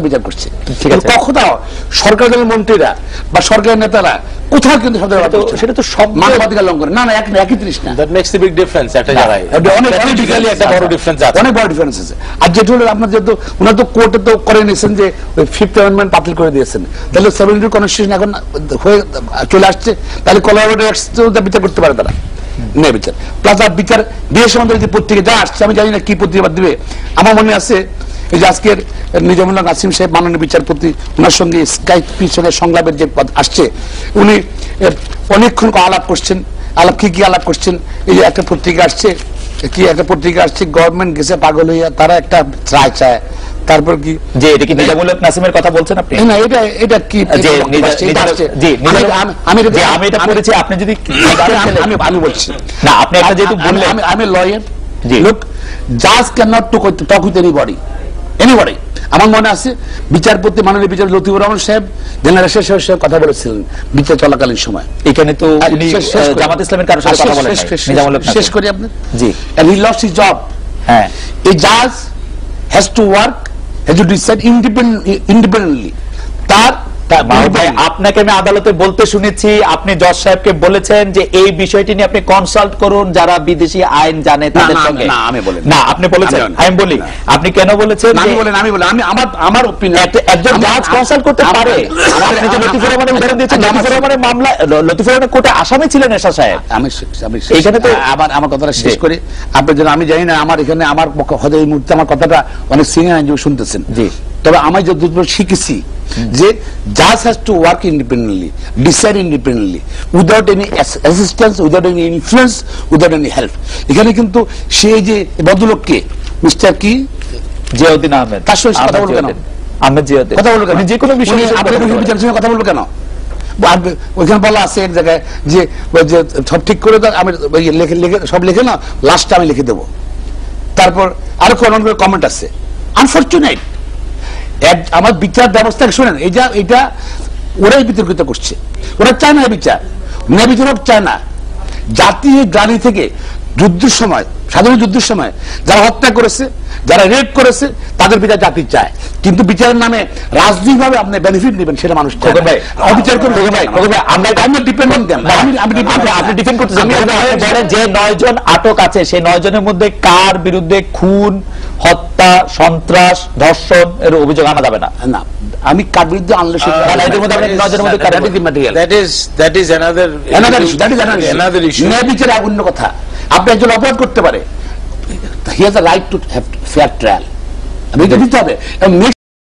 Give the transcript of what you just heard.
বিচার করছে। কখনো সরকার দলের মন্ত্রীরা বা সরকারের নেতারা কোথাও কিন্তু সেটা তো সব মানবাধিকার লঙ্ঘন না, না একই জিনিস না। অনেক বড় ডিফারেন্স আছে। আর যেটা হলো আপনার যেহেতু ওনার তো কোর্টে তো করে নিয়েছেন যে ফিফথ অ্যামেন্ডমেন্ট বাতিল করে দিয়েছেন, তাহলে 72 কনস্টিটিউশন এখন হয়ে চলে আসছে, তাহলে কোলাবোরেটিভ বিচার করতে পারে তারা নেই বিচার। প্লাস আর বিচার বিয়ে সম্বন্ধে যে পত্রিকা যা আসছে আমি জানি না কি পত্রিকা দিবে। আমার মনে আছে এই যে আজকের নিজামুল্লাহ নাসিম সাহেব মাননীয় বিচারপতি, ওনার সঙ্গে স্কাইপের সঙ্গে সংলাপের যে আসছে, উনি অনেকক্ষণ আলাপ করছেন। আলাপ কি আলাপ করছেন, এই যে একটা পত্রিকা আসছে, কি একটা পত্রিকা আসছে, গভর্নমেন্ট গেছে পাগল হইয়া, তারা একটা রায় চায়। তারপর কি যে এটা কি নিজামুল্লাহ নাসিমের কথা বলছেন আপনি? না, এটা কি আমি এটা পড়েছি, আপনি যদি আমি বলছি না, আপনি একটা যেহেতু বললেন আমি লয়ার, লোক জাজ can not to talk with anybody. আমার মনে আছে বিচারপতি মাননীয় বিচারপতি লতিফুর রহমান সাহেব জেনারেল সাহেব কথা বলেছিলেন বিচার চলাকালীন সময়। এখানে তো উনি জামাত ইসলামের কারোর সাথে কথা বলেন নাই। শেষ করি আপনি জি, and he lost his job. হ্যাঁ, a judge has to work, has to decide independently. তার আপনাকে আমি আদালতে বলতে শুনেছি, আপনি জজ সাহেবকে বলেছেন যে এই বিষয়টি নিয়ে আপনি কনসাল্ট করুন যারা বিদেশি আইন জানে তাদের সঙ্গে। না, আমি বলি না, আপনি বলেছেন। আমি বলি আপনি কেন বলেছেন? আমি বলি আমি আমার অপিনিয়ন, একজন জাজ কনসাল্ট করতে পারে। আপনি যে লতিফুর রহমানের উদাহরণ দিয়েছেন, লতিফুর রহমানের মামলা, লতিফুর রহমানের কোর্টে আসামি ছিলেন এরশাদ সাহেব। আমি এখানে তো আমার কথাটা শেষ করি। আপনি যেন আমি জানি না আমার এখানে আমার পক্ষে হয়তো এই মুহূর্তে আমার কথাটা অনেক সিনিয়র আইনজীবী শুনতেছেন, তবে আমি যতদূর শিখেছি যে জাজ has to work independently, decide independently, without any assistance, without any influence, without any help. এখানে কিন্তু সেই যে ভদ্রলোককে মিস্টার কি জিয়াউদ্দিন আহমেদ, তার সঙ্গে কথা বলবো কেন? আহমেদ জিয়াউদ্দিন কথা বলবো কেন? যে কোনো বিষয়ে বিচারের সঙ্গে কথা বলবো কেন? ওইখানে বলা আছে এক জায়গায় যে সব ঠিক করে দাও, আমি সব লিখে না, লাস্টটা আমি লিখে দেবো। তারপর আরো অনেক কমেন্ট আছে। আনফরচুনেট আমার বিচার ব্যবস্থা শুনেন, এটা ওরাই বিতর্কিত করছে। ওরা চায় না বিচার, ন্যায় বিচারক চায় না। জাতীয় গ্লানি থেকে যুদ্ধের সময়, সাধারণ যুদ্ধের সময় যারা হত্যা করেছে, যারা রেপ করেছে, তাদের বিচার জাতি চায়। কিন্তু বিচারের নামে রাজনৈতিকভাবে আপনি বেনিফিট নেবেন সেটা মানুষ অবিচার করবে। আপনি ডিফেন্ড করতেছেন যে 9 জন আটক আছে, সেই 9 জনের মধ্যে কার বিরুদ্ধে খুন, হত্যা, সন্ত্রাস, ধর্ষণ এর অভিযোগ আনা যাবে না? না, আমি কার বিরুদ্ধে আনলে ন্যায় বিচারে অন্য কথা। আপনি একজন অপরাধ করতে পারে, he has a right to have fair trial, আমি এটা দিতে হবে।